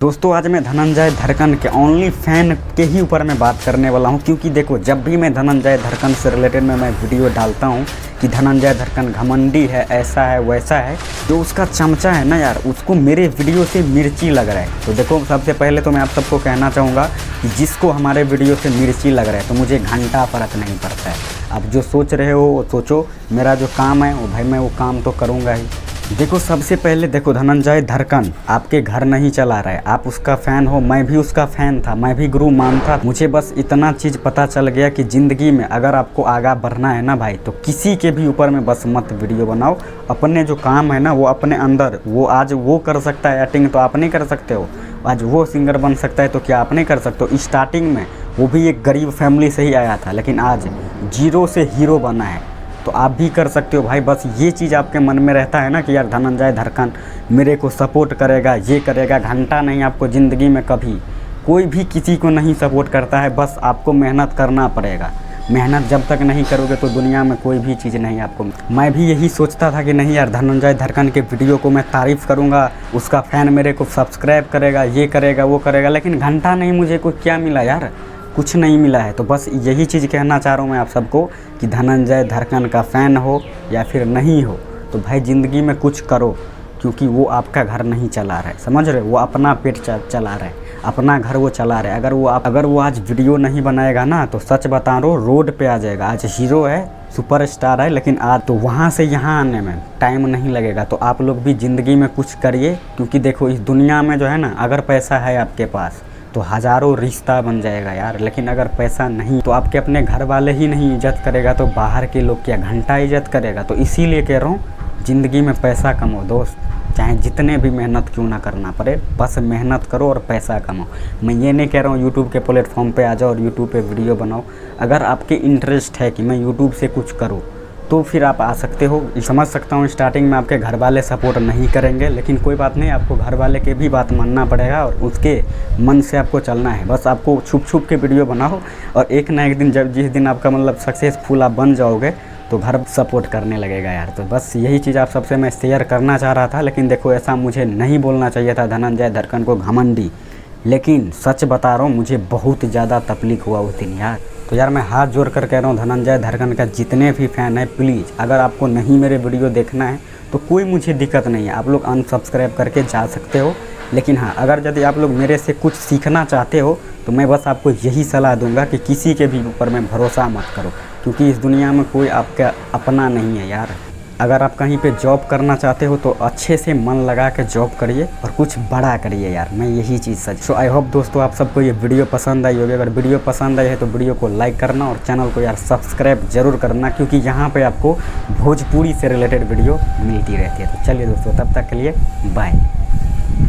दोस्तों आज मैं धनंजय धड़कन के ओनली फैन के ही ऊपर मैं बात करने वाला हूं, क्योंकि देखो जब भी मैं धनंजय धड़कन से रिलेटेड में मैं वीडियो डालता हूं कि धनंजय धड़कन घमंडी है, ऐसा है वैसा है, जो उसका चमचा है ना यार, उसको मेरे वीडियो से मिर्ची लग रहा है। तो देखो सबसे पहले तो मैं आप सबको कहना चाहूँगा कि जिसको हमारे वीडियो से मिर्ची लग रहा है तो मुझे घंटा फ़र्क नहीं पड़ता है। आप जो सोच रहे हो वो सोचो, मेरा जो काम है वो भाई मैं वो काम तो करूँगा ही। देखो सबसे पहले देखो धनंजय धड़कन आपके घर नहीं चला रहा है, आप उसका फ़ैन हो, मैं भी उसका फ़ैन था, मैं भी गुरु मानता। मुझे बस इतना चीज़ पता चल गया कि ज़िंदगी में अगर आपको आगा बढ़ना है ना भाई, तो किसी के भी ऊपर में बस मत वीडियो बनाओ। अपने जो काम है ना वो अपने अंदर, वो आज वो कर सकता है एक्टिंग तो आप नहीं कर सकते हो, आज वो सिंगर बन सकता है तो क्या आप नहीं कर सकते हो। स्टार्टिंग में वो भी एक गरीब फैमिली से ही आया था, लेकिन आज जीरो से हीरो बना है, तो आप भी कर सकते हो भाई। बस ये चीज़ आपके मन में रहता है ना कि यार धनंजय धड़कन मेरे को सपोर्ट करेगा, ये करेगा। घंटा नहीं, आपको ज़िंदगी में कभी कोई भी किसी को नहीं सपोर्ट करता है, बस आपको मेहनत करना पड़ेगा। मेहनत जब तक नहीं करोगे तो दुनिया में कोई भी चीज़ नहीं आपको। मैं भी यही सोचता था कि नहीं यार धनंजय धड़कन के वीडियो को मैं तारीफ़ करूँगा, उसका फ़ैन मेरे को सब्सक्राइब करेगा, ये करेगा वो करेगा, लेकिन घंटा नहीं, मुझे कुछ क्या मिला यार, कुछ नहीं मिला है। तो बस यही चीज़ कहना चाह रहा हूँ मैं आप सबको कि धनंजय धड़कन का फ़ैन हो या फिर नहीं हो, तो भाई ज़िंदगी में कुछ करो, क्योंकि वो आपका घर नहीं चला रहा है, समझ रहे हो। वो अपना पेट चला रहा है, अपना घर वो चला रहा है। अगर वो आज वीडियो नहीं बनाएगा ना तो सच बता रहा हूँ रोड पे आ जाएगा। आज हीरो है, सुपरस्टार है, लेकिन आज तो वहाँ से यहाँ आने में टाइम नहीं लगेगा। तो आप लोग भी ज़िंदगी में कुछ करिए, क्योंकि देखो इस दुनिया में जो है ना, अगर पैसा है आपके पास तो हज़ारों रिश्ता बन जाएगा यार, लेकिन अगर पैसा नहीं तो आपके अपने घर वाले ही नहीं इज्जत करेगा तो बाहर के लोग क्या घंटा इज्जत करेगा। तो इसीलिए कह रहा हूँ ज़िंदगी में पैसा कमाओ दोस्त, चाहे जितने भी मेहनत क्यों ना करना पड़े, बस मेहनत करो और पैसा कमाओ। मैं ये नहीं कह रहा हूँ यूट्यूब के प्लेटफॉर्म पे आ जाओ और यूट्यूब पे वीडियो बनाओ। अगर आपके इंटरेस्ट है कि मैं यूट्यूब से कुछ करूँ तो फिर आप आ सकते हो। समझ सकता हूँ स्टार्टिंग में आपके घर वाले सपोर्ट नहीं करेंगे, लेकिन कोई बात नहीं, आपको घर वाले के भी बात मानना पड़ेगा और उसके मन से आपको चलना है। बस आपको छुप छुप के वीडियो बनाओ, और एक ना एक दिन जिस दिन आपका मतलब सक्सेसफुल आप बन जाओगे तो घर सपोर्ट करने लगेगा यार। तो बस यही चीज़ आप सबसे मैं शेयर करना चाह रहा था, लेकिन देखो ऐसा मुझे नहीं बोलना चाहिए था धनंजय धड़कन को घमंडी, लेकिन सच बता रहा हूँ मुझे बहुत ज़्यादा तकलीफ हुआ उस दिन यार। तो यार मैं हाथ जोड़ कर कह रहा हूँ धनंजय धड़कन का जितने भी फ़ैन है, प्लीज़ अगर आपको नहीं मेरे वीडियो देखना है तो कोई मुझे दिक्कत नहीं है, आप लोग अनसब्सक्राइब करके जा सकते हो। लेकिन हाँ, अगर यदि आप लोग मेरे से कुछ सीखना चाहते हो तो मैं बस आपको यही सलाह दूंगा कि किसी के भी ऊपर में भरोसा मत करो, क्योंकि इस दुनिया में कोई आपका अपना नहीं है यार। अगर आप कहीं पे जॉब करना चाहते हो तो अच्छे से मन लगा के जॉब करिए और कुछ बड़ा करिए यार, मैं यही चीज़ सच। सो आई होप दोस्तों आप सबको ये वीडियो पसंद आई होगी। अगर वीडियो पसंद आई है तो वीडियो को लाइक करना और चैनल को यार सब्सक्राइब जरूर करना, क्योंकि यहाँ पे आपको भोजपुरी से रिलेटेड वीडियो मिलती रहती है। तो चलिए दोस्तों, तब तक के लिए बाय।